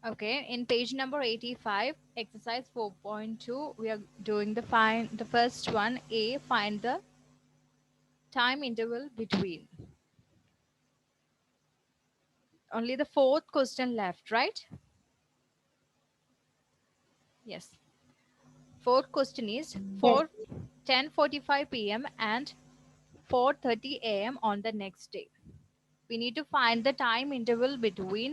Okay, in page number 85, exercise 4.2, we are doing the first one, A, find the time interval between. Only the fourth question left, right? Yes. Fourth question is Yes. 10:45 p.m. and 4:30 a.m. on the next day. We need to find the time interval between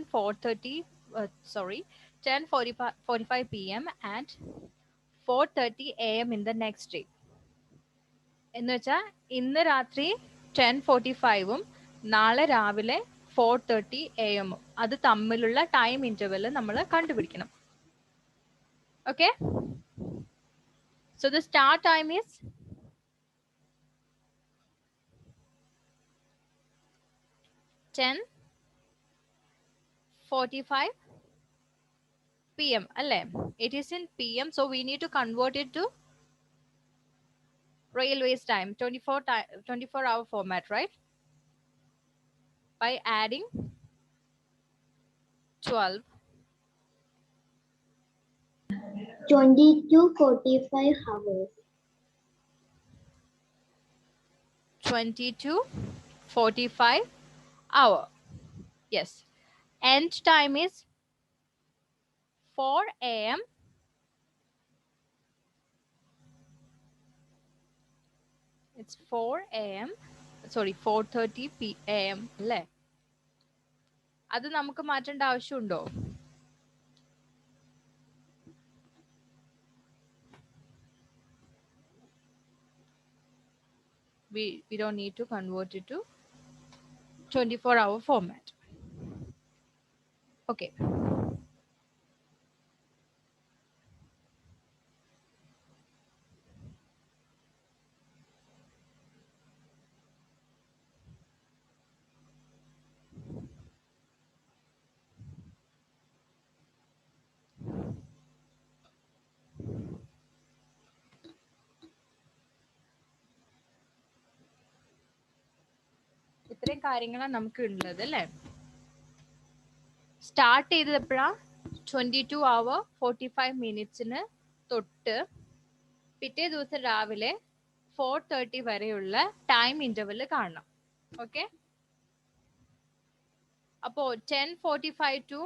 10:45 p.m. and 4:30 a.m. in the next day. എന്ന് വെച്ചാൽ ഇന്ന് രാത്രി 10:45ഉം നാളെ രാവിലെ 4:30 a.m. അത് തമ്മിലുള്ള time interval നമ്മൾ കണ്ടുപിടിക്കണം. Okay, so the start time is 10:45 p.m. അല്ലേ? It is in p.m. so we need to convert it to railways time, 24-hour format, right? By adding 12 22:45 hours. 22:45 hour. Yes. End time is 4 a.m. It's 4 a.m. Sorry, 4:30 p.m. അല്ലേ? അത് നമുക്ക് മാറ്റേണ്ട ആവശ്യമുണ്ടോ? We don't need to convert it to 24-hour format. Okay. ഇത്രയും കാര്യങ്ങളാണ് നമുക്ക് ഉള്ളത് അല്ലേ? സ്റ്റാർട്ട് ചെയ്തത് എപ്പോഴാ? 22:45 തൊട്ട് പിറ്റേ ദിവസം രാവിലെ 4:30 വരെയുള്ള ടൈം ഇന്റർവെൽ കാണണം. ഓക്കെ, അപ്പോ 10:45 ടു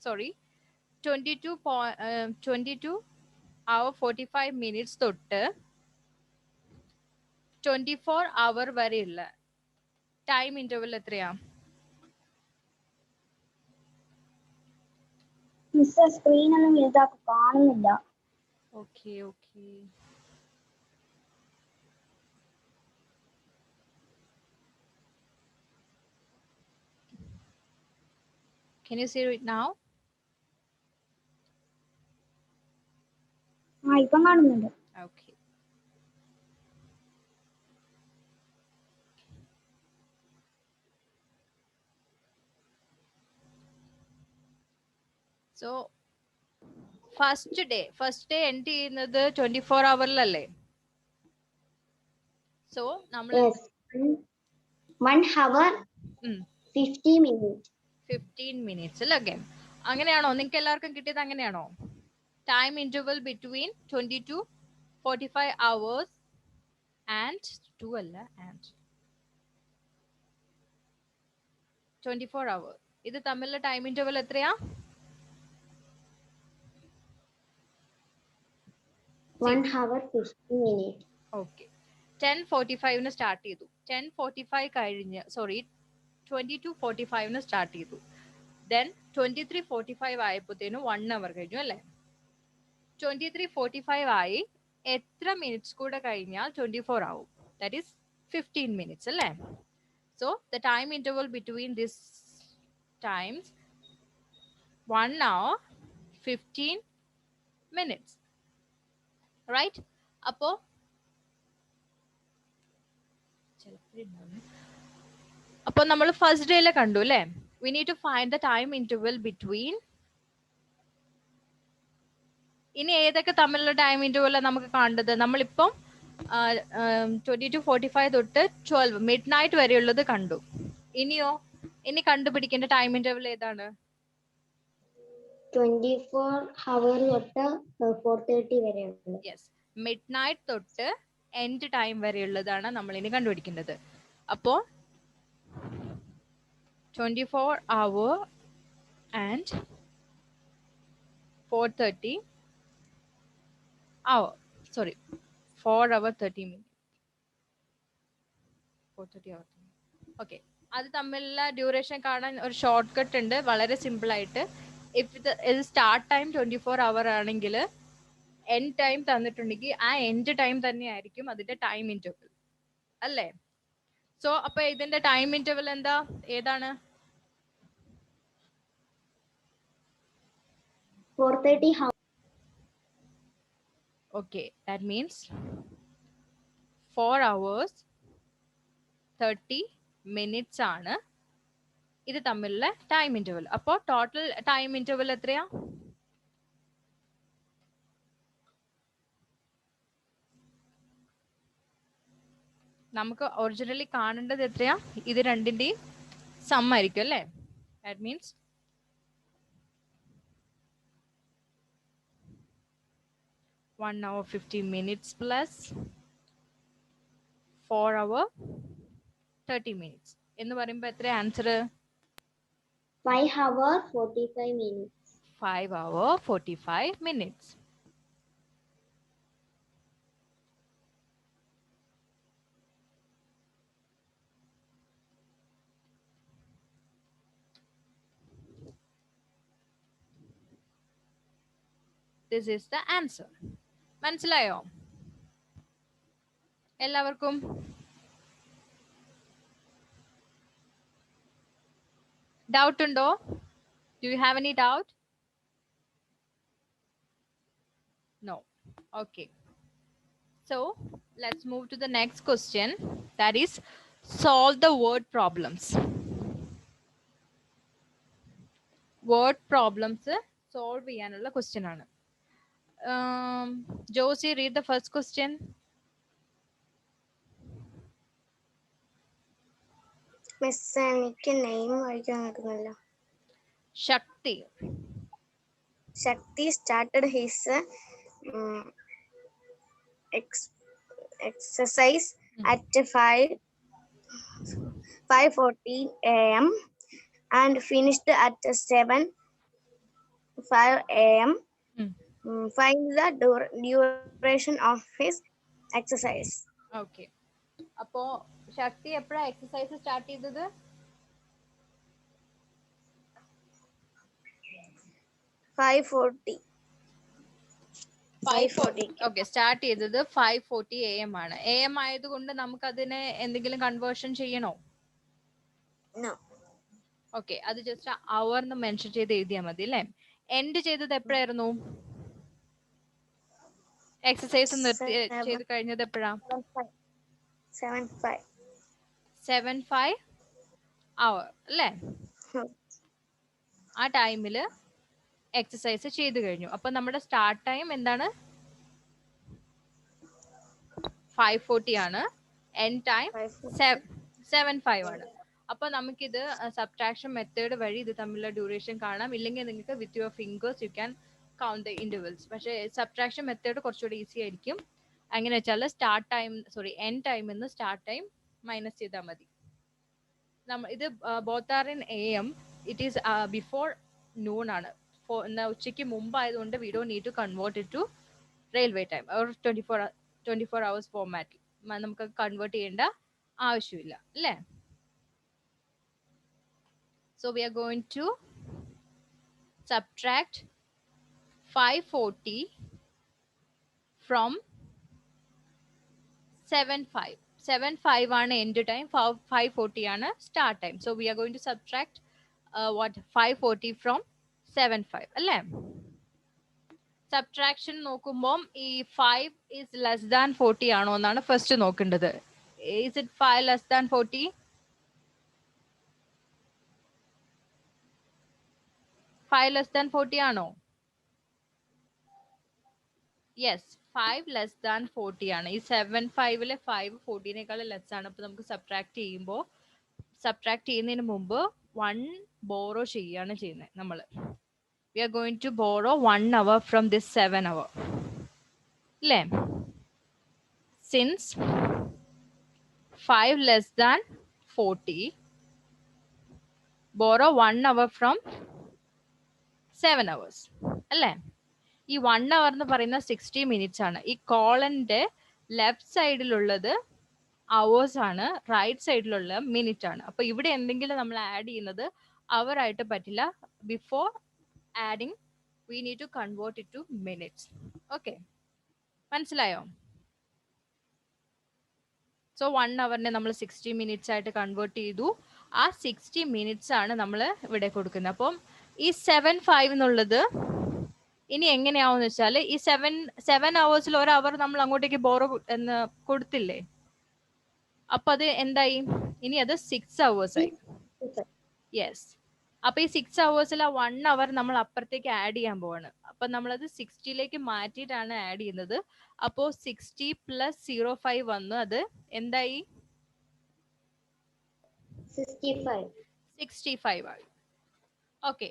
22:45 തൊട്ട് 24 hour വരെയുള്ള ടൈം ഇന്റർവെൽ എത്രയാ? മിസ് സ്ക്രീൻ ഒന്നും വലുതാക്കി കാണുന്നില്ല. Okay okay, can you see it now? ഇപ്പം കാണുന്നുണ്ട്. Okay. So first day end ചെയ്യുന്നത് 24 hourലല്ലേ? സോ നമ്മൾ 1 hour 50 minutes. 15 minutes അല്ലേ? അങ്ങനെയാണോ നിങ്ങൾക്ക് എല്ലാവർക്കും കിട്ടിയത്? അങ്ങനെയാണോ? Time interval between 22-45 hours and 2 അല്ല ആൻഡ് 24 hours. ഇത് തമ്മിലുള്ള ടൈം ഇന്റർവൽ എത്രയാ? 1 hour 50 minutes. ഓക്കെ, 10:45 സ്റ്റാർട്ട് ചെയ്തു. 10:45 കഴിഞ്ഞ് 22:45 സ്റ്റാർട്ട് ചെയ്തു. ദെൻ 23:45 ആയപ്പോഴത്തേനും 1 hour കഴിഞ്ഞു അല്ലേ? 23:45 ആയി എത്ര മിനിറ്റ്സ് കൂടെ കഴിഞ്ഞാൽ 24 ആവും? ദാറ്റ് ഈസ് 15 minutes അല്ലേ? So the time interval between this times 1 hour 15 minutes, right? അപ്പോ നമ്മൾ ഫസ്റ്റ് ഡേയിലെ കണ്ടു അല്ലേ? We need to find the time interval between. ഇനി ഏതൊക്കെ തമ്മിലുള്ള ടൈം ഇന്റർവൽ നമുക്ക് കാണേണ്ടത്? നമ്മളിപ്പം 22:45 തൊട്ട് 12 മിഡ് നൈറ്റ് വരെയുള്ളത് കണ്ടു. ഇനി കണ്ടുപിടിക്കേണ്ട ടൈം ഇന്റർവൽ ഏതാണ്? 24 hour തൊട്ട് 4:30 വരെയുള്ളത്. യെസ്, മിഡ് നൈറ്റ് തൊട്ട് എൻഡ് ടൈം വരെയുള്ളതാണ് നമ്മൾ ഇനി കണ്ടുപിടിക്കേണ്ടത്. അപ്പോൾ 24 hour and 4:30 hour, sorry, 4 hour 30 minutes, 4:30 hour. Okay, അത് തമ്മിലുള്ള ഡ്യൂറേഷൻ കാണാൻ ഒരു ഷോർട്ട് കട്ട് ഉണ്ട്, വളരെ സിമ്പിൾ ആയിട്ട്. ഇഫ് ഇത് സ്റ്റാർട്ട് ടൈം 24 അവർ ആണെങ്കിൽ എൻഡ് ടൈം തന്നിട്ടുണ്ടെങ്കിൽ ആ എൻഡ് ടൈം തന്നെ ആയിരിക്കും അതിന്റെ ടൈം ഇന്റർവൽ അല്ലേ? സോ അപ്പൊ ഇതിന്റെ ടൈം ഇന്റർവൽ എന്താ, ഏതാണ്? 4:30 hours. Okay, that means 4 hours 30 minutes ആണ് ഇത് തമ്മിലുള്ള ടൈം ഇന്റർവൽ. അപ്പോൾ ടോട്ടൽ ടൈം ഇന്റർവൽ എത്രയാ? നമുക്ക് ഒറിജിനലി കാണേണ്ടത് എത്രയാ? ഇത് രണ്ടിന്റെയും സം ആയിരിക്കും അല്ലേ? That means 1 hour 50 minutes plus 4 hour 30 minutes എന്ന് പറയുമ്പോൾ എത്ര answer? 5 hour 45 minutes. 5 hour 45 minutes. This is the answer. മനസ്സിലായോ എല്ലാവർക്കും? ഡൗട്ട് ഉണ്ടോ? Do you have any doubt? No. Okay. So let's move to the next question. That is, solve the word problems. Word problems solve ചെയ്യാനുള്ള question ആണ്. Josie, read the first question. Miss എനിക്ക് name വായിക്കാൻ കിട്ടുന്നില്ല. ശക്തി. Shakti started his exercise at 5:40 a.m. and finished at 7:05 a.m. Find the duration of his exercise. Okay. അപ്പോ ശക്തി എപ്പോഴാ exercise start ചെയ്തത്? 5:40. Okay, start ചെയ്തത് 5:40 AM ആണ്. AM ആയതുകൊണ്ട് നമുക്ക് അതിനെ എന്തെങ്കിലും കൺവേർഷൻ ചെയ്യണോ? No. ഓക്കെ, അത് ജസ്റ്റ് അവർ എന്ന് മെൻഷൻ ചെയ്ത് എഴുതിയാൽ മതി അല്ലേ? എൻഡ് ചെയ്തത് എപ്പോഴായിരുന്നു? എക്സസൈസ് നിർത്തി ചെയ്ത് കഴിഞ്ഞത് എപ്പോഴാ? 7:05 hour അല്ലേ? ആ ടൈമില് എക്സസൈസ് ചെയ്ത് കഴിഞ്ഞു. അപ്പൊ നമ്മുടെ സ്റ്റാർട്ട് ടൈം എന്താണ്? 5:40 ആണ്. എൻഡ് ടൈം 7:05 ആണ്. അപ്പൊ നമുക്കിത് സബ്ട്രാക്ഷൻ മെത്തേഡ് വഴി ഇത് തമ്മിലുള്ള ഡ്യൂറേഷൻ കാണാം. ഇല്ലെങ്കിൽ നിങ്ങൾക്ക് with your fingers you can count the intervals. പക്ഷേ സബ്ട്രാക്ഷൻ മെത്തേഡ് കുറച്ചുകൂടി ഈസി ആയിരിക്കും. അങ്ങനെ വെച്ചാൽ സ്റ്റാർട്ട് ടൈം എൻഡ് ടൈമിൽ നിന്ന് സ്റ്റാർട്ട് ടൈം മൈനസ് ചെയ്താൽ മതി. ഇത് both are in AM. It is before noon ആണ്. ഉച്ചയ്ക്ക് മുമ്പായതുകൊണ്ട് we don't need to convert it to railway time or 24 hours ഫോർമാറ്റിൽ നമുക്ക് കൺവേർട്ട് ചെയ്യേണ്ട ആവശ്യമില്ല അല്ലേ? So we are going to subtract 5:40 from 7:05. 7:05 ആണ് end time, 5:40 ആണ് start time. So we are going to subtract what 5:40 from 7:05 അല്ലേ? Subtraction നോക്കുമ്പോൾ ഈ 5 is less than 40 ആണോ എന്നാണ് ഫസ്റ്റ് നോക്കേണ്ടത്. Is it 5 less than 40? 5 less than 40 ആണോ? യെസ്, 5 ലെസ് ദാൻ 40 ആണ്. ഈ 7:05 5 40നേക്കാൾ ലെസ് ആണ്. അപ്പൊ നമുക്ക് സബ്ട്രാക്ട് ചെയ്യുന്നതിന് മുമ്പ് 1 ബോറോ ചെയ്യാണ് ചെയ്യുന്നത് നമ്മള്. We are going to borrow 1 hour from this 7 hour. Le. Since 5 less than 40, borrow 1 hour from 7 hours. അല്ലേ? ഈ 1 hour എന്ന് പറയുന്ന 60 minutes ആണ്. ഈ കോളന്റെ ലെഫ്റ്റ് സൈഡിലുള്ളത് hours ആണ്, റൈറ്റ് സൈഡിലുള്ള മിനിറ്റ് ആണ്. അപ്പൊ ഇവിടെ എന്തെങ്കിലും നമ്മൾ ആഡ് ചെയ്യുന്നത് അവർ ആയിട്ട് പറ്റില്ല. Before adding we need to convert it to minutes. Okay, മനസ്സിലായോ? സോ 1 അവറിനെ നമ്മൾ 60 മിനിറ്റ്സ് ആയിട്ട് കൺവേർട്ട് ചെയ്തു. ആ 60 മിനിറ്റ്സ് ആണ് നമ്മൾ ഇവിടെ കൊടുക്കുന്നത്. അപ്പം ഈ 7/5 എന്നുള്ളത് ഇനി എങ്ങനെയാവുമെന്ന് വെച്ചാൽ ഈ 7 hours ഒരു അവർ നമ്മൾ അങ്ങോട്ടേക്ക് ബോറോ എന്ന് കൊടുത്തില്ലേ, അപ്പൊ അത് എന്തായി? ഇനി അത് 6 hours ആയി. യെസ്. അപ്പൊ ഈ 6 hours 1 hour നമ്മൾ അപ്പുറത്തേക്ക് ആഡ് ചെയ്യാൻ പോവാണ്. അപ്പൊ നമ്മളത് 60ലേക്ക് മാറ്റിയിട്ടാണ് ആഡ് ചെയ്യുന്നത്. അപ്പോ 60 + 0.5 വന്നു. അത് എന്തായി? 65 ആയി. ഓക്കെ,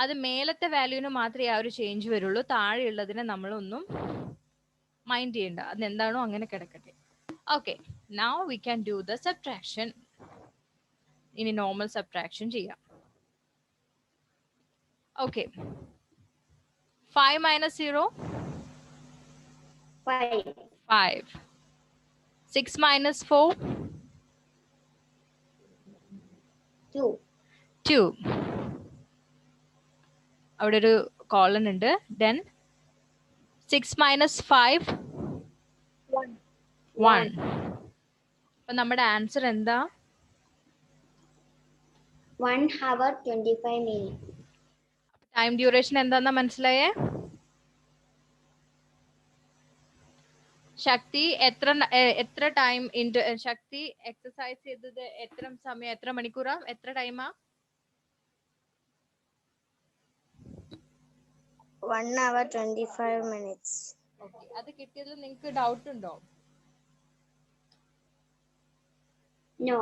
അത് മേലത്തെ വാല്യൂന് മാത്രമേ ആ ഒരു ചേഞ്ച് വരുള്ളൂ. താഴെയുള്ളതിനെ നമ്മളൊന്നും മൈൻഡ് ചെയ്യണ്ട, അത് എന്താണോ അങ്ങനെ കിടക്കട്ടെ. Okay, now we can do the subtraction. ഇനി നോർമൽ സബ്ട്രാക്ഷൻ ചെയ്യാം. Okay, 5 minus 0? 5. 6 minus 4? 2. അവിടെ ഒരു കോളൻ ഉണ്ട്. Then 6 minus 5? 1. അപ്പൊ നമ്മുടെ ആൻസർ എന്താ? 1 hour 25 minutes. ടൈം ഡ്യൂറേഷൻ എന്താന്നാ മനസ്സിലായേ? ശക്തി എത്ര ടൈം ശക്തി എക്സസൈസ് ചെയ്തത് എത്ര സമയം, എത്ര മണിക്കൂറാ, എത്ര ടൈമാ? 1 hour 25 minutes. ഓക്കെ, അത് കിട്ടിയതിൽ നിങ്ങൾക്ക് ഡൗട്ട് ഉണ്ടോ? No.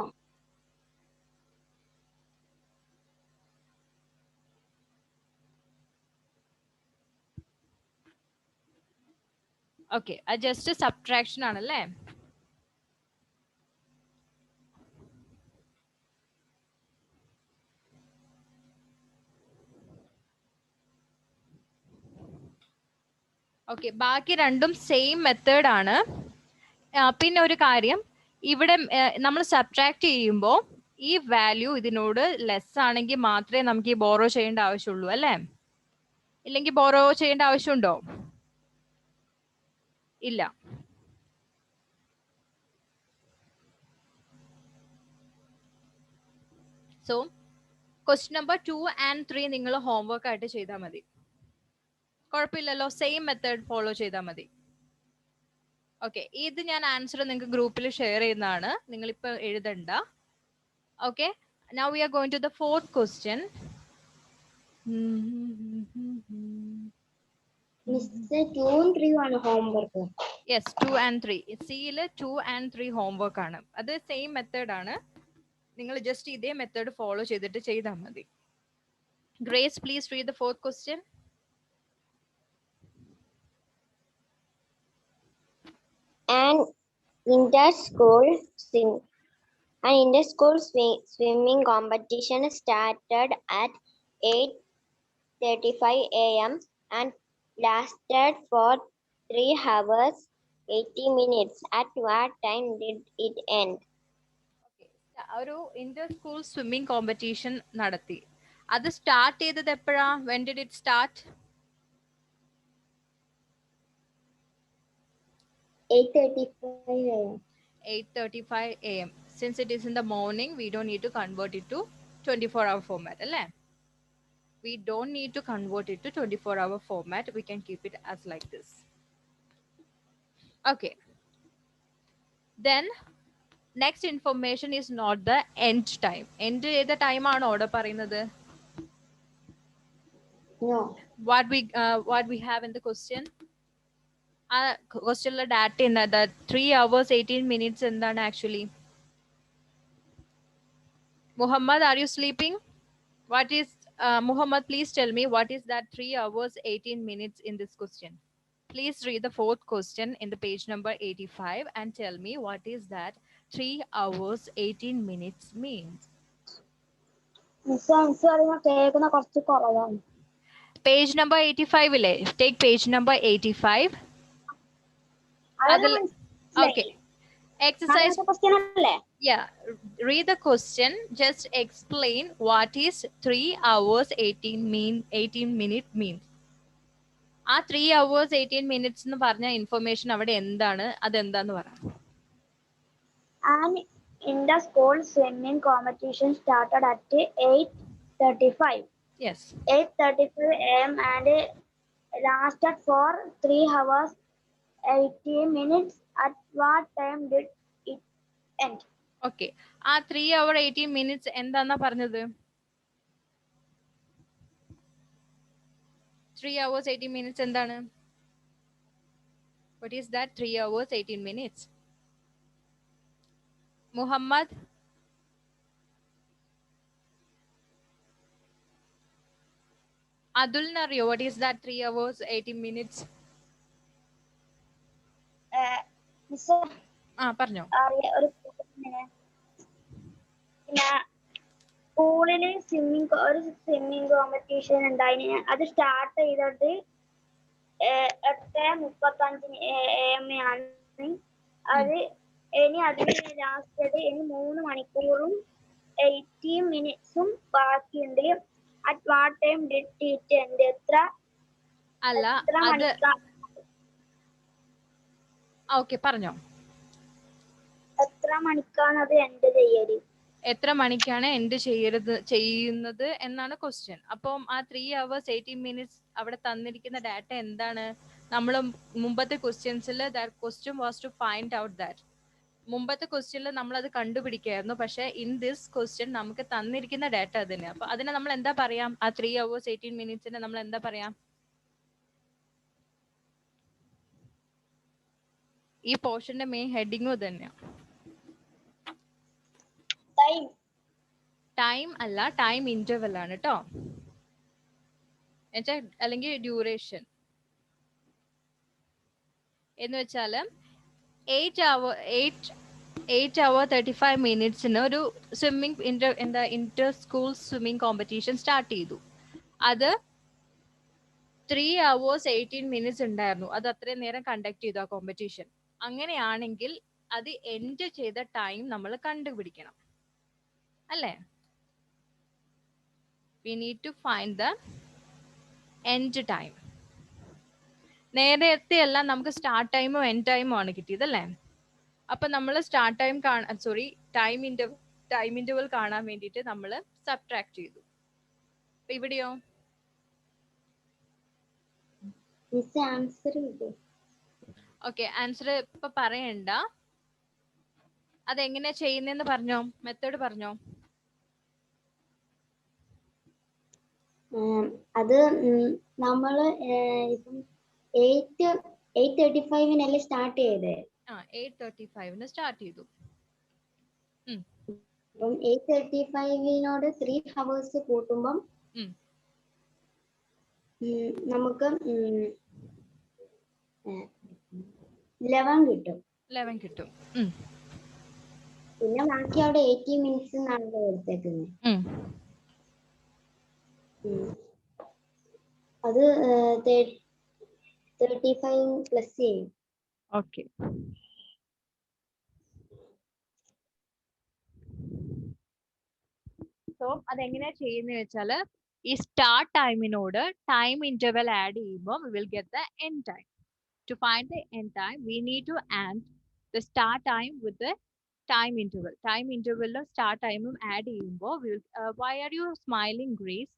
ഓക്കെ, അത് ജസ്റ്റ് സബ്ട്രാക്ഷൻ ആണല്ലേ. ഓക്കെ, ബാക്കി രണ്ടും സെയിം മെത്തേഡ് ആണ്. പിന്നെ ഒരു കാര്യം, ഇവിടെ നമ്മൾ സബ്ട്രാക്ട് ചെയ്യുമ്പോൾ ഈ വാല്യൂ ഇതിനോട് ലെസ് ആണെങ്കിൽ മാത്രമേ നമുക്ക് ഈ ബോറോ ചെയ്യേണ്ട ആവശ്യമുള്ളൂ അല്ലേ? ഇല്ലെങ്കിൽ ബോറോ ചെയ്യേണ്ട ആവശ്യമുണ്ടോ? ഇല്ല. സോ ക്വസ്റ്റ്യൻ നമ്പർ 2 and 3 നിങ്ങൾ ഹോംവർക്ക് ആയിട്ട് ചെയ്താൽ മതി. കുഴപ്പമില്ലല്ലോ, സെയിം മെത്തേഡ് ഫോളോ ചെയ്താൽ മതി. ഓക്കെ, ഇത് ഞാൻ ആൻസർ നിങ്ങൾക്ക് ഗ്രൂപ്പിൽ ഷെയർ ചെയ്യുന്നതാണ്, നിങ്ങളിപ്പോൾ എഴുതണ്ട. Okay, now we are going to the fourth question. Mr. 2 and 3 ആണ് ഹോംവർക്ക്. Yes, 2 and 3. സിയിൽ 2 and 3 ഹോംവർക്ക് ആണ്. അത് സെയിം മെത്തേഡ് ആണ്. നിങ്ങൾ ജസ്റ്റ് ഇതേ മെത്തേഡ് ഫോളോ ചെയ്തിട്ട് ചെയ്താൽ മതി. Grace, please read the fourth question. An inter-school swimming competition started at 8:35 a.m. and lasted for 3 hours 80 minutes. At what time did it end? ഒരു Inter school swimming competition നടത്തി. അത് start ചെയ്തത് എപ്പോഴാ? when did it start? 8:35 a.m. 8:35 a.m. Since it is in the morning, we don't need to convert it to 24-hour format അല്ലേ? We don't need to convert it to 24-hour format. We can keep it as like this. Okay. Then next information is not the end time. End ഏത് time ആണ് order പറയുന്നത്? No. What we have in the question? ക്വസ്റ്റ്യനിലെ data എന്താ? 3 hours 18 minutes എന്താണ് actually? Muhammad, are you sleeping? What is Muhammad, please tell me what is that 3 hours 18 minutes in this question. Please read the fourth question in the page number 85 and tell me what is that 3 hours 18 minutes means. കേൾക്കുന്ന കുറച്ച് കുറവാണ്. Page number 85 ഇല്ലേ? Take page number 85. Okay. Exercise. Yeah. Read the question. Just explain what is 3 hours 18 minute means. ആ 3 hours 18 minutes എന്ന് പറഞ്ഞ information അവിടെ എന്താണ്, അതെന്താന്ന് പറ. And in the school swimming competition started at 8:35. Yes. 8:35 a.m. and lasted for 3 hours 18 minutes. At what time did it end? Okay. ആ 3 hour 18 minutes എന്താന്നാ പറഞ്ഞത്? 3 hours 18 minutes എന്താണ്? What is that 3 hours 18 minutes? Muhammad? Adul Naryo, what is that 3 hours 18 minutes? പറഞ്ഞോ. ഒരു സ്കൂളില് swimming competition ഉണ്ടായിന്. അത് start ചെയ്തത് 8:35 AM ആണ്. അത് ഇനി അതിന് ലാസ്റ്റ് ഇനി 3 മണിക്കൂറും 18 മിനിറ്റ്സും ബാക്കിയുണ്ട്. At what time did it end? അല്ല അത് ഓക്കെ പറഞ്ഞോ. എത്ര മണിക്കാണ് അത് എൻഡ് ചെയ്യല്? എത്ര മണിക്കാണ് എൻഡ് ചെയ്യുന്നത് എന്നാണ് ക്വസ്റ്റ്യൻ. അപ്പം ആ 3 hours 18 minutes അവിടെ തന്നിരിക്കുന്ന ഡാറ്റ എന്താണ്? നമ്മൾ മുമ്പത്തെ ക്വസ്റ്റ്യൻസിൽ question was to find out that. മുമ്പത്തെ ക്വസ്റ്റ്യനിൽ നമ്മൾ അത് കണ്ടുപിടിക്കായിരുന്നു. പക്ഷെ ഇൻ ദിസ് ക്വസ്റ്റ്യൻ നമുക്ക് തന്നിരിക്കുന്ന ഡാറ്റ അതിന്. അപ്പൊ അതിനെ നമ്മൾ എന്താ പറയാം? ആ 3 hours 18 minutes നമ്മൾ എന്താ പറയാം? ഈ പോർഷന്റെ മെയിൻ ഹെഡിങ്ങും തന്നെയാണ്. ടൈം അല്ല, ടൈം ഇന്റർവെൽ ആണ് കേട്ടോ. അല്ലെങ്കിൽ ഡ്യൂറേഷൻ എന്ന് വെച്ചാല് 8 hour 35 minutesന് ഒരു swimming Inter school swimming competition start ചെയ്തു. അത് 3 hours 18 minutes ഉണ്ടായിരുന്നു. അത് അത്രയും നേരം കണ്ടക്ട് ചെയ്തു ആ കോമ്പറ്റീഷൻ. അങ്ങനെയാണെങ്കിൽ അത് എൻഡ് ചെയ്ത ടൈം നമ്മൾ കണ്ടുപിടിക്കണം അല്ലേ? We need to find the end time. നേരത്തെ എല്ലാം നമുക്ക് സ്റ്റാർട്ട് ടൈമും എൻഡ് ടൈമും ആണ് കിട്ടിയത് അല്ലേ? അപ്പൊ നമ്മൾ സ്റ്റാർട്ട് ടൈം ടൈം ഇന്റർവൽ കാണാൻ വേണ്ടിയിട്ട് നമ്മൾ സബ്ട്രാക്ട് ചെയ്തു. അപ്പൊ ഇവിടെയോ ഓക്കെ, ആൻസർ ഇപ്പൊ പറയണ്ട. അതെങ്ങനെയാ ചെയ്യുന്നതെന്ന് പറഞ്ഞോ, മെത്തേഡ് പറഞ്ഞോ. അത് നമ്മള് ഇപ്പം 8:35 സ്റ്റാർട്ട് ചെയ്തേ. 8:35 സ്റ്റാർട്ട് ചെയ്തു. അപ്പം 8:35 3 hours കൂട്ടുമ്പം നമുക്ക് 11 കിട്ടും. 11 കിട്ടും. പിന്നെ ബാക്കി അവിടെ 80 minutes എന്നാണ് എടുത്തേക്കുന്നത്. അത് 35 പ്ലസ് ചെയ്യും. ഓക്കെ, സോ അതെങ്ങനെയാ ചെയ്യുന്നത് വെച്ചാല് ഈ സ്റ്റാർട്ട് ടൈമിനോട് ടൈം ഇന്റർവെൽ ആഡ് ചെയ്യുമ്പോൾ we will get the end time. To find the end time, we need to add the start time with the time interval. Time interval start time add ചെയ്യുമ്പോൾ why are you smiling, Grace?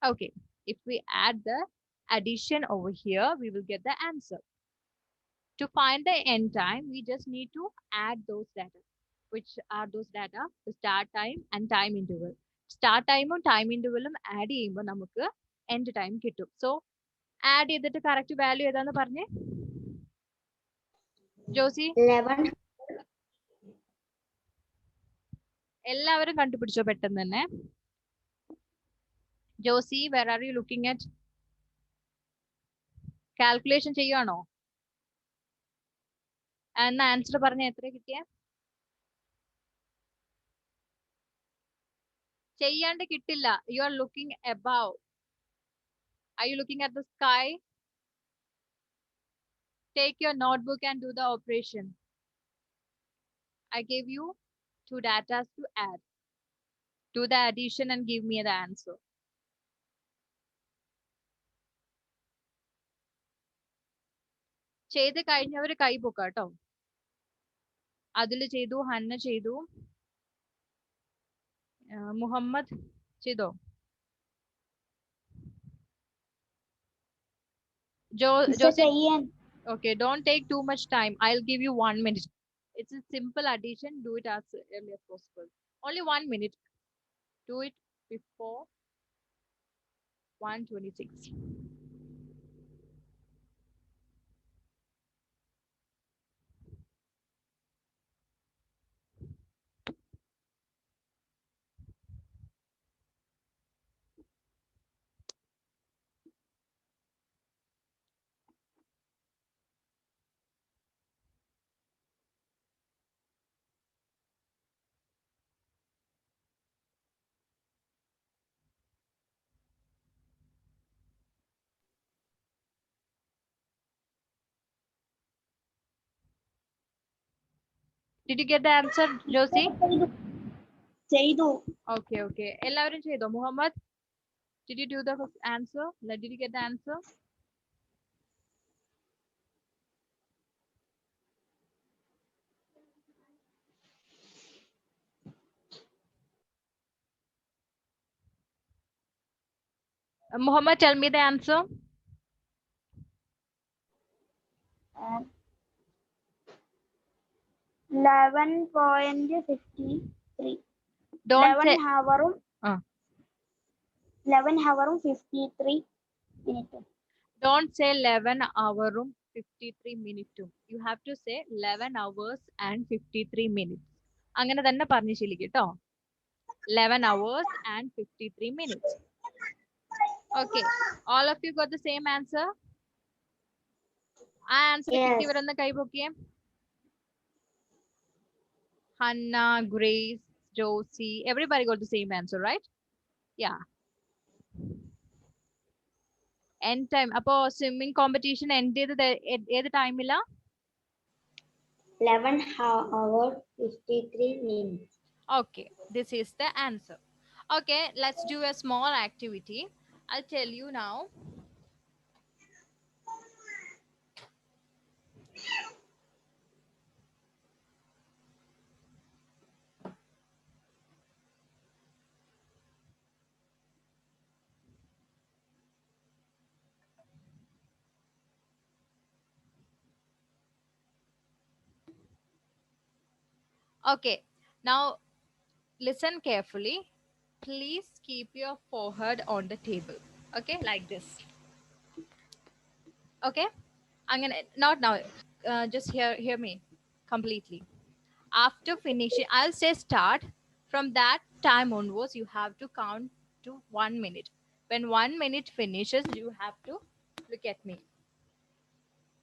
Okay, if we add the addition over here, we will get the answer. To find the end time, we just need to add those data. Which are those data? The start time and time interval. Start time and time interval add ചെയ്യുമ്പോൾ നമുക്ക് end time കിട്ടും. So add ചെയ്തിട്ട് correct value ഏതാന്ന് പറഞ്ഞേ ജോസി. 11. എല്ലാവരും കണ്ടുപിടിച്ചോ പെട്ടെന്ന് തന്നെ. Josy, where are you looking at? Calculation ചെയ്യുവാണോ? എന്നാ ആൻസർ പറഞ്ഞ എത്ര കിട്ടിയ? ചെയ്യാണ്ട് കിട്ടില്ല. You are looking above. Are you looking at the sky? Take your notebook and do the operation. I gave you 2 data to add. Do the addition and give me the answer. ചെയ്ത് കഴിഞ്ഞവര് കൈ പൊക്കാട്ടോ. അതില് ചെയ്തു, Hannah ചെയ്തു, മുഹമ്മദ് ചെയ്തോ? Joseph? Okay, don't take too much time. I'll give you 1 minute. It's a simple addition. Do it as early as possible. Only 1 minute. Do it before 1:26. Did you get the answer, Josie? ചെയ്തു. Okay, okay. എല്ലാവരും ചെയ്തോ? Muhammad, did you do the answer? Did you get the answer? Muhammad, tell me the answer. 11.53. Don't 11 say. ഹവറും 53 മിനിറ്റും. Don't say 11 hours 53 minutes. You have to say 11 hours and 53 minutes. അങ്ങനെ തന്നെ പറഞ്ഞു ശീലിക്കും കേട്ടോ. 11 hours and 53 minutes. Okay. All of you got the same answer? ആ answer കിട്ടിയവരൊന്ന് കൈപൊക്കിയേ. Hannah, Grace, Josie, everybody got the same answer, right? Yeah. End time. അപ്പോ swimming competition end ചെയ്തത് ഏത് ടൈമിലാ? 11 hours 53 minutes. Okay, this is the answer. Okay, let's do a small activity. I'll tell you now. Okay, now listen carefully. Please keep your forehead on the table. Okay, like this. Okay, I'm gonna not now. Just hear me completely. After finishing, I'll say start. From that time onwards, you have to count to 1 minute. When 1 minute finishes, you have to look at me.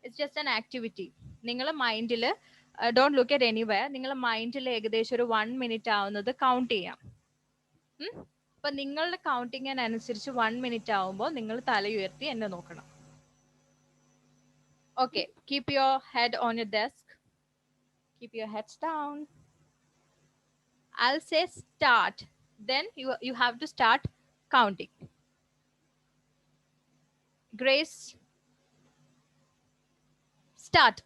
It's just an activity. നിങ്ങളെ മൈൻഡിൽ don't look at anywhere. നിങ്ങളെ മൈൻഡിൽ ഏകദേശം ഒരു 1 minute ആവുന്നത് count ചെയ്യാം. അപ്പൊ നിങ്ങളുടെ കൗണ്ടിങ്ങിനനുസരിച്ച് 1 മിനിറ്റ് ആവുമ്പോൾ നിങ്ങൾ തല ഉയർത്തി എന്നെ നോക്കണം. Okay, keep your head on your desk. Keep your heads down. I'll say start. Then you have to start counting. Grace, start.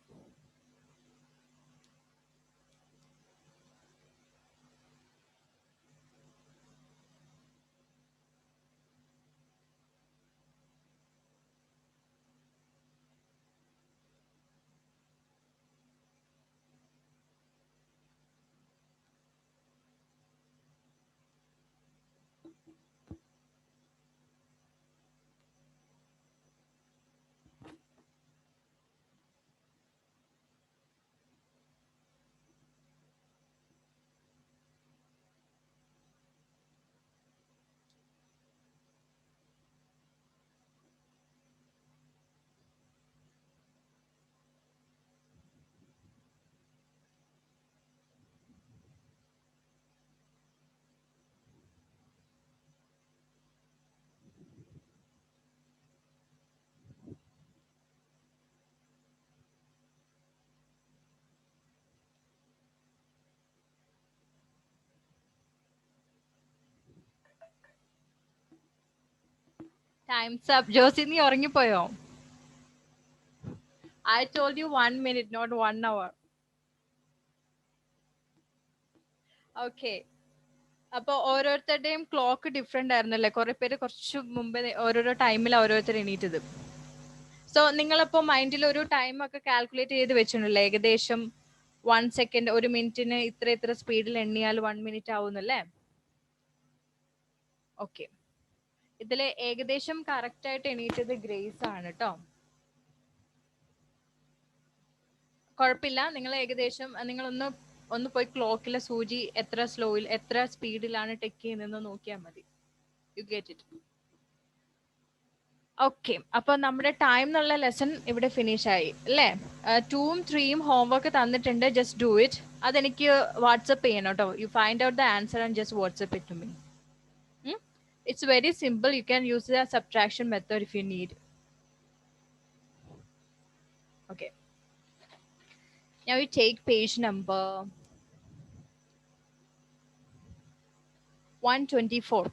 Times up. Josy നീ ഉറങ്ങിപ്പോയോ? I told you 1 minute, not 1 hour. Okay. അപ്പോൾ ഓരോരുത്തരുടെയും clock different ആയിരുന്നല്ലേ? കുറേ പേര് കുറച്ച് മുമ്പേ ഓരോരോ ടൈമിൽ ഓരോരുത്തർ എണീറ്റത്. സോ നിങ്ങളപ്പോൾ മൈൻഡിൽ ഒരു ടൈമൊക്കെ കാൽക്കുലേറ്റ് ചെയ്ത് വെച്ചിട്ടുണ്ടല്ലോ, ഏകദേശം 1 സെക്കൻഡ്, 1 മിനിറ്റിന് ഇത്ര സ്പീഡിൽ എണ്ണിയാൽ 1 മിനിറ്റ് ആവുന്നല്ലേ? ഓക്കെ. ഇതിൽ ഏകദേശം കറക്റ്റ് ആയിട്ട് എണീറ്റത് ഗ്രേസ് ആണ് കേട്ടോ. കുഴപ്പമില്ല, നിങ്ങൾ ഏകദേശം ഒന്ന് പോയി ക്ലോക്കിലെ സൂചി എത്ര സ്ലോയിൽ എത്ര സ്പീഡിലാണ് ടെക്ക് ചെയ്യുന്നതെന്ന് നോക്കിയാൽ മതി. You get it. ഓക്കെ, അപ്പൊ നമ്മുടെ ടൈം എന്നുള്ള ലെസൺ ഇവിടെ ഫിനിഷ് ആയി അല്ലേ? 2ഉം 3ഉം ഹോംവർക്ക് തന്നിട്ടുണ്ട്. Just do it. അതെനിക്ക് വാട്സപ്പ് ചെയ്യണം കേട്ടോ. You find out the answer and just WhatsApp it to me. It's very simple. You can use the subtraction method if you need. Okay. Now you take page number 124.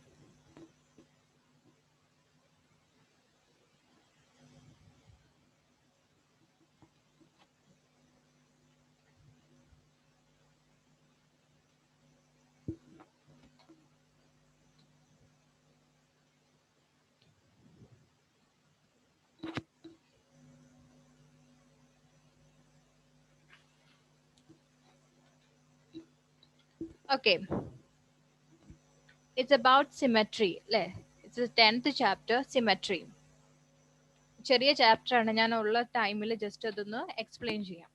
Okay. It's about symmetry. It's the 10th chapter, symmetry. ചെറിയ chapter ആണ്, ഞാൻ ഉള്ള ടൈമിൽ just അതൊന്ന് explain ചെയ്യാം.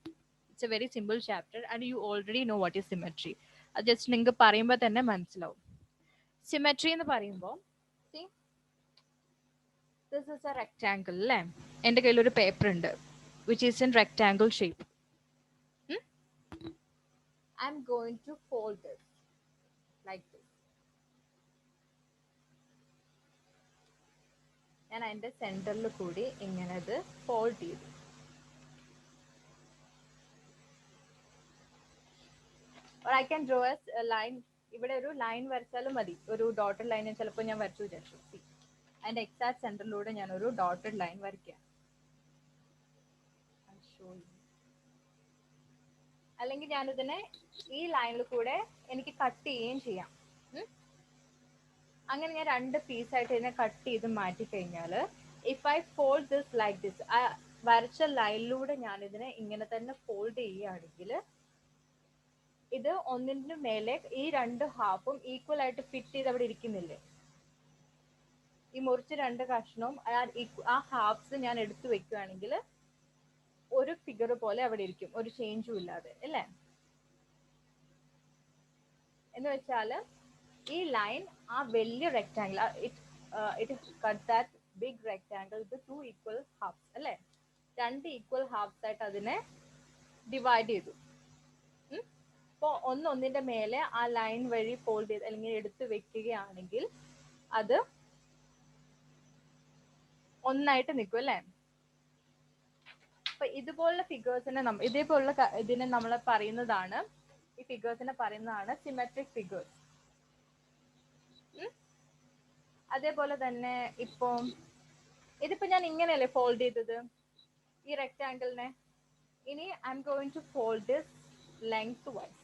It's A very simple chapter and you already know what is symmetry. അത് just നിങ്ങൾക്ക് പറയുമ്പോൾ തന്നെ മനസ്സിലാവും. സിമെട്രി എന്ന് പറയുമ്പോൾ ദിസ് ഇസ് എ റെക്ടാങ്കിൾ അല്ലേ? എൻ്റെ കയ്യിൽ ഒരു പേപ്പർ ഉണ്ട് which is in rectangle shape. I'm going to fold this like this. ഞാൻ അതിൻ്റെ സെൻറ്ററിൽ കൂടി ഇങ്ങനെ അത് ഫോൾഡ് ചെയ്തു. or I can draw a line. ഇവിടെ ഒരു ലൈൻ വരച്ചാലും മതി, ഒരു ഡോട്ടഡ് ലൈൻ ചിലപ്പോൾ ഞാൻ വരച്ചു വിചാരിച്ചു. അതിൻ്റെ എക്സാക്ട് സെൻറ്ററിലൂടെ ഞാൻ ഒരു ഡോട്ടഡ് ലൈൻ വരയ്ക്കാം. അല്ലെങ്കിൽ ഞാനിതിനെ ഈ ലൈനിൽ കൂടെ എനിക്ക് കട്ട് ചെയ്യുകയും ചെയ്യാം. അങ്ങനെ ഞാൻ 2 പീസായിട്ട് ഇതിനെ കട്ട് ചെയ്ത് മാറ്റി കഴിഞ്ഞാൽ if I fold this like this, ആ വരച്ച ലൈനിലൂടെ ഞാൻ ഇതിനെ ഇങ്ങനെ തന്നെ ഫോൾഡ് ചെയ്യുകയാണെങ്കിൽ ഇത് ഒന്നിന് മേലെ ഈ 2 ഹാഫും ഈക്വൽ ആയിട്ട് ഫിറ്റ് ചെയ്ത് അവിടെ ഇരിക്കുന്നില്ലേ? ഈ മുറിച്ച് 2 കഷ്ണവും ആ ഹാഫ്സ് ഞാൻ എടുത്തു വെക്കുകയാണെങ്കിൽ ഒരു ഫിഗർ പോലെ അവിടെ ഇരിക്കും, ഒരു ചേഞ്ചും ഇല്ലാതെ അല്ലേ? എന്ന് വെച്ചാൽ ഈ ലൈൻ ആ വലിയ rectangle, it cut that big rectangle with 2 equal halves അല്ലേ? 2 ഈക്വൽ ഹാഫ്സ് ആയിട്ട് അതിനെ ഡിവൈഡ് ചെയ്തു. അപ്പോൾ ഒന്നിന്റെ മേലെ ആ ലൈൻ വഴി ഫോൾഡ് ചെയ്ത് അല്ലെങ്കിൽ എടുത്തു വെക്കുകയാണെങ്കിൽ അത് ഒന്നായിട്ട് നിൽക്കും അല്ലേ? അപ്പൊ ഇതുപോലുള്ള ഫിഗേഴ്സിനെ ഇതേപോലുള്ള ഇതിനെ നമ്മൾ പറയുന്നതാണ്, ഈ ഫിഗേഴ്സിനെ പറയുന്നതാണ് സിമെട്രിക് ഫിഗേഴ്സ്. അതേപോലെ തന്നെ ഇതിപ്പോ ഞാൻ ഇങ്ങനെയല്ലേ ഫോൾഡ് ചെയ്തത് ഈ റെക്ടാങ്കിളിനെ. ഇനി I'm going to fold this lengthwise.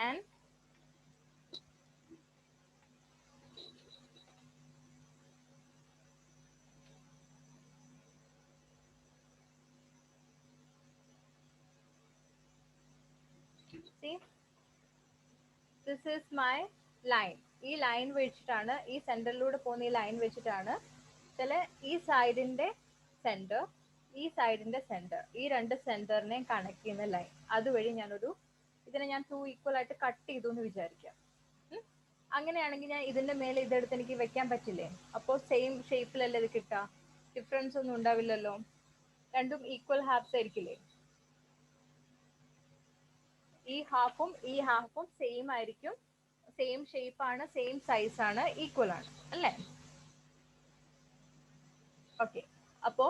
And see, this is my line. ഈ ലൈൻ വെച്ചിട്ടാണ്, ഈ സെന്ററിലൂടെ പോകുന്ന ഈ ലൈൻ വെച്ചിട്ടാണ് ചില ഈ സൈഡിന്റെ സെന്റർ, ഈ സൈഡിന്റെ സെന്റർ, ഈ 2 സെന്ററിനെ കണക്ട് ചെയ്യുന്ന ലൈൻ. അതുവഴി ഇതിനെ ഞാൻ 2 ഈക്വൽ ആയിട്ട് കട്ട് ചെയ്തു എന്ന് വിചാരിക്കാം. അങ്ങനെയാണെങ്കിൽ ഞാൻ ഇതിന്റെ മേലെ ഇതെടുത്ത് എനിക്ക് വെക്കാൻ പറ്റില്ലേ? അപ്പോൾ സെയിം ഷേപ്പിലല്ലേ ഇത് കിട്ടുക? ഡിഫറൻസ് ഒന്നും ഉണ്ടാവില്ലല്ലോ, രണ്ടും ഈക്വൽ ഹാഫ്സ് ആയിരിക്കില്ലേ? ഈ ഹാഫും സെയിം ആയിരിക്കും, സെയിം ഷേപ്പ് ആണ്, സെയിം സൈസ് ആണ്, ഈക്വൽ ആണ് അല്ലേ? ഓക്കെ, അപ്പോ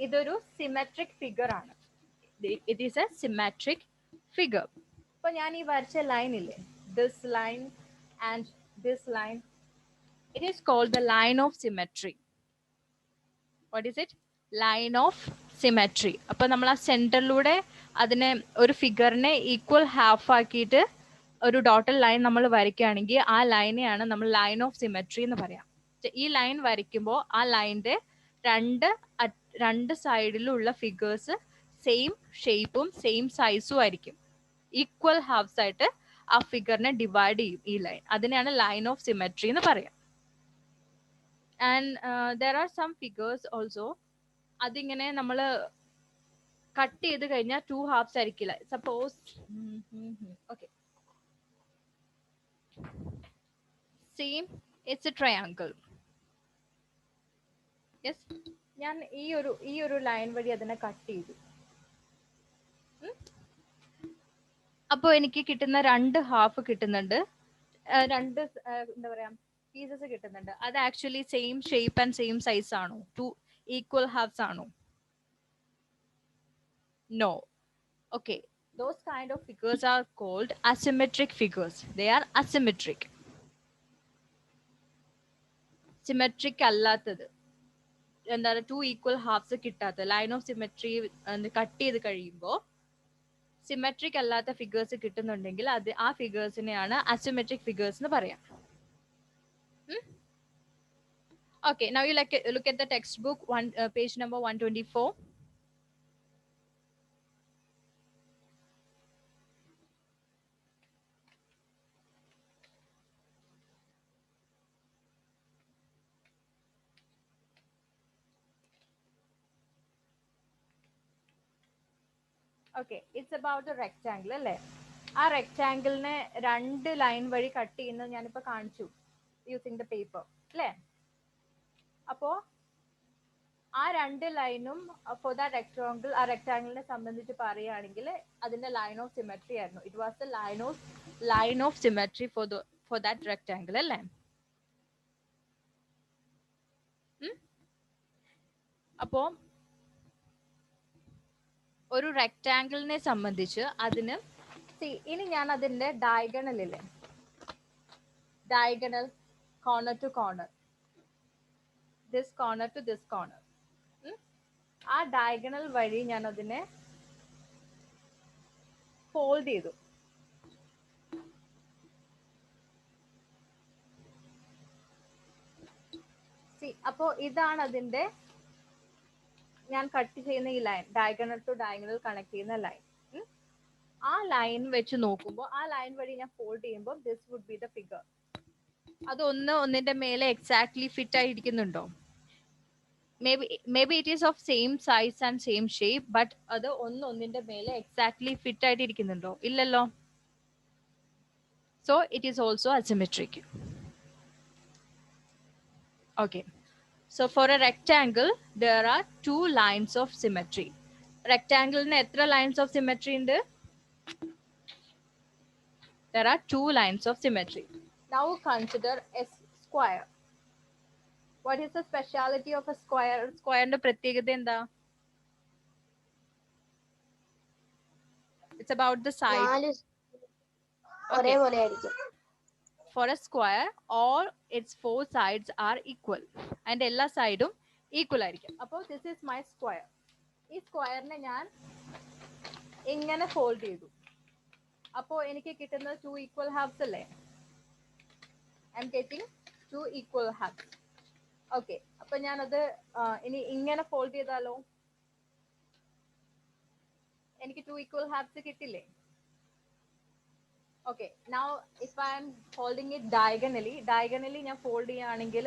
ഇതൊരു സിമെട്രിക് ഫിഗർ ആണ്. It is a symmetric figure. ഇപ്പൊ ഞാൻ ഈ വരച്ച ലൈൻ ഇല്ലേ, this line and this line, it is called the line of symmetry. What is it? Line of symmetry. അപ്പൊ നമ്മൾ ആ സെന്ററിലൂടെ അതിനെ ഒരു ഫിഗറിനെ ഈക്വൽ ഹാഫ് ആക്കിയിട്ട് ഒരു ഡോട്ടൽ ലൈൻ നമ്മൾ വരയ്ക്കുകയാണെങ്കിൽ ആ ലൈനെയാണ് നമ്മൾ ലൈൻ ഓഫ് സിമെട്രി എന്ന് പറയാം. ഈ ലൈൻ വരയ്ക്കുമ്പോൾ ആ ലൈനിന്റെ രണ്ട് സൈഡിലുള്ള ഫിഗേഴ്സ് സെയിം ഷേപ്പും സെയിം സൈസും ആയിരിക്കും. ഈക്വൽ ഹാഫ്സ് ആയിട്ട് ആ ഫിഗറിനെ ഡിവൈഡ് ചെയ്യും ഈ ലൈൻ. അതിനെയാണ് ലൈൻ ഓഫ് സിമെട്രി എന്ന് പറയാം. And there are some figures also, അതിങ്ങനെ നമ്മൾ കട്ട് ചെയ്ത് കഴിഞ്ഞാൽ ടു ഹാഫ്സ് ആയിരിക്കില്ല. Suppose okay, same it's a triangle. Yes, ഞാൻ ഈ ഒരു ലൈൻ വഴി അതിനെ കട്ട് ചെയ്തു. അപ്പോൾ എനിക്ക് കിട്ടുന്ന രണ്ട് ഹാഫ് കിട്ടുന്നുണ്ട്, രണ്ട് എന്താ പറയാ പീസസ് കിട്ടുന്നുണ്ട്. അത് actually same shape and same size ആണോ? ടു ഈക്വൽ ഹാഫ്സ് ആണോ? No. Okay, those kind of figures are called asymmetric figures. They are asymmetric. Symmetric അല്ലാത്തത് എന്താണ്? ടു ഈക്വൽ ഹാഫ്സ് കിട്ടാത്ത ലൈൻ ഓഫ് സിമെട്രി കട്ട് ചെയ്ത് കഴിയുമ്പോൾ symmetric അല്ലാത്ത figures കിട്ടുന്നുണ്ടെങ്കിൽ അത് ആ ഫിഗേഴ്സിനെയാണ് അസിമെട്രിക് ഫിഗേഴ്സ് എന്ന് പറയാം. Okay, now you look at the textbook, page number 124. Okay, it's about A rectangle അല്ലേ? ആ റെക്ടാങ്കിളിനെ രണ്ട് ലൈൻ വഴി കട്ട് ചെയ്യുന്നത് ഞാനിപ്പോ കാണിച്ചു യൂസിങ് ദ പേപ്പർ അല്ലേ? അപ്പോ ആ രണ്ട് ലൈനും ഫോർ ദാറ്റ് റെക്ടാങ്കിൾ, ആ റെക്ടാങ്കിളിനെ സംബന്ധിച്ച് പറയുകയാണെങ്കിൽ അതിന്റെ ലൈൻ ഓഫ് സിമെട്രി ആയിരുന്നു. It was the line of symmetry for that rectangle അല്ലേ? അപ്പോ ഒരു റെക്ടാങ്കിളിനെ സംബന്ധിച്ച് അതിന് ഇനി ഞാൻ അതിന്റെ ഡയഗണലില്ലേ, diagonal corner to corner, this corner to this corner, ആ ഡയഗണൽ വഴി ഞാൻ അതിനെ ഫോൾഡ് ചെയ്തു. അപ്പോ ഇതാണ് അതിന്റെ ഞാൻ കട്ട് ചെയ്യുന്ന ഈ line, diagonal to diagonal connect ചെയ്യുന്ന ലൈൻ. ആ ലൈൻ വെച്ച് നോക്കുമ്പോൾ ആ ലൈൻ വഴി ഞാൻ ഫോൾഡ് ചെയ്യുമ്പോൾ this would be the figure. അത് ഒന്നിന്റെ മേലെ എക്സാക്ട്ലി ഫിറ്റ് ആയിരിക്കുന്നുണ്ടോ? Maybe it is of same size and same shape, but അത് ഒന്നിന്റെ മേലെ എക്സാക്ട്ലി ഫിറ്റ് ആയിട്ട് ഇരിക്കുന്നുണ്ടോ? ഇല്ലല്ലോ. So it is also asymmetric. Okay, so for a rectangle there are two lines of symmetry. Rectangle ne etra lines of symmetry inde? There are two lines of symmetry. Now consider a square. What is the speciality of a square? Square ന്റെ പ്രത്യേകത എന്താ? It's about the side. ഒരേ പോലെ ആയിരിക്കും. For a square, all its four sides are equal and എല്ലാ സൈഡും equal ആയിരിക്കും. അപ്പോൾ this is my square. ഈ സ്ക്വയറിനെ ഞാൻ ഇങ്ങനെ ഫോൾഡ് ചെയ്തു. അപ്പോൾ എനിക്ക് കിട്ടുന്നത് ടു ഈക്വൽ ഹാഫ്സ് അല്ലേ? I am getting two equal halves. Okay, അപ്പൊ ഞാനത് ഇനി ഇങ്ങനെ ഫോൾഡ് ചെയ്താലോ എനിക്ക് ടു ഈക്വൽ ഹാഫ്സ് കിട്ടില്ലേ? Okay, now if I am folding it diagonally ഞാൻ ഫോൾഡ് ചെയ്യുകയാണെങ്കിൽ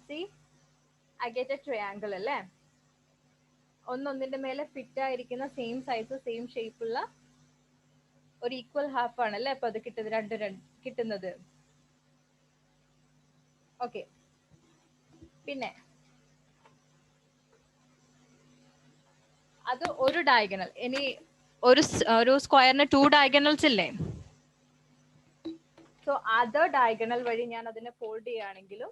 see I get a triangle അല്ലേ? ഒന്നിന്റെ മേലെ ഫിറ്റ് ആയിരിക്കുന്ന സെയിം സൈസ് സെയിം ഷേപ്പ് ഉള്ള ഒരു ഈക്വൽ ഹാഫ് ആണല്ലേ അപ്പൊ അത് കിട്ടുന്നത്. ഓക്കെ, പിന്നെ അത് ഒരു ഡയഗണൽ. ഇനി ഒരു സ്ക്വയറിന് ടു ഡയഗണൽസ് ഇല്ലേ? സോ അതർ ഡയഗണൽ വഴി ഞാൻ അതിനെ ഫോൾഡ് ചെയ്യുകയാണെങ്കിലും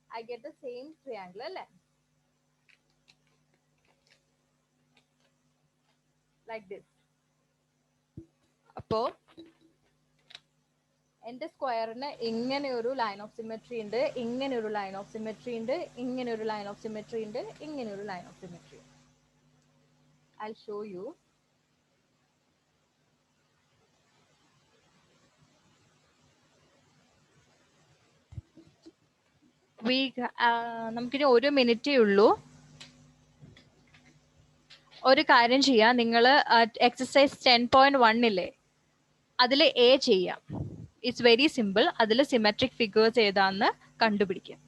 I get the same triangle അല്ലേ? Like this. അപ്പോൾ എൻ്റെ സ്ക്വയറിന് ഇങ്ങനെ ഒരു ലൈൻ ഓഫ് സിമെട്രി ഉണ്ട്, ഇങ്ങനെ ഒരു ലൈൻ ഓഫ് സിമെട്രി ഉണ്ട്, ഇങ്ങനെ ഒരു ലൈൻ ഓഫ് സിമെട്രി ഉണ്ട്, ഇങ്ങനെ ഒരു line of symmetry. I'll show you. നമുക്കിനി 1 മിനിറ്റേ ഉള്ളൂ. ഒരു കാര്യം ചെയ്യാം, നിങ്ങൾ എക്സസൈസ് 10.1 ഇല്ലേ, അതിൽ എ ചെയ്യാം. It's very simple. അതിൽ സിമെട്രിക് ഫിഗേഴ്സ് ഏതാന്ന് കണ്ടുപിടിക്കാം.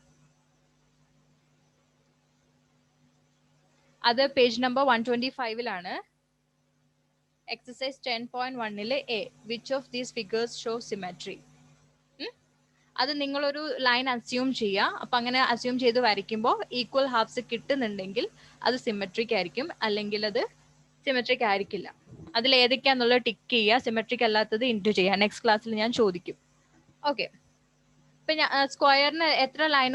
അത് page number 125 exercise 10.1 A, which of these figures show symmetry. അത് നിങ്ങളൊരു ലൈൻ അസ്യൂം ചെയ്യുക. അപ്പം അങ്ങനെ അസ്യൂം ചെയ്ത് വരയ്ക്കുമ്പോൾ ഈക്വൽ ഹാഫ്സ് കിട്ടുന്നുണ്ടെങ്കിൽ അത് സിമെട്രിക് ആയിരിക്കും, അല്ലെങ്കിൽ അത് സിമെട്രിക് ആയിരിക്കില്ല. അതിൽ ഏതൊക്കെയാണെന്നുള്ളത് ടിക്ക് ചെയ്യുക, സിമെട്രിക് അല്ലാത്തത് ഇൻറ്റു ചെയ്യുക. നെക്സ്റ്റ് ക്ലാസ്സിൽ ഞാൻ ചോദിക്കും. ഓക്കെ. ഇപ്പം സ്ക്വയറിന് എത്ര ലൈൻ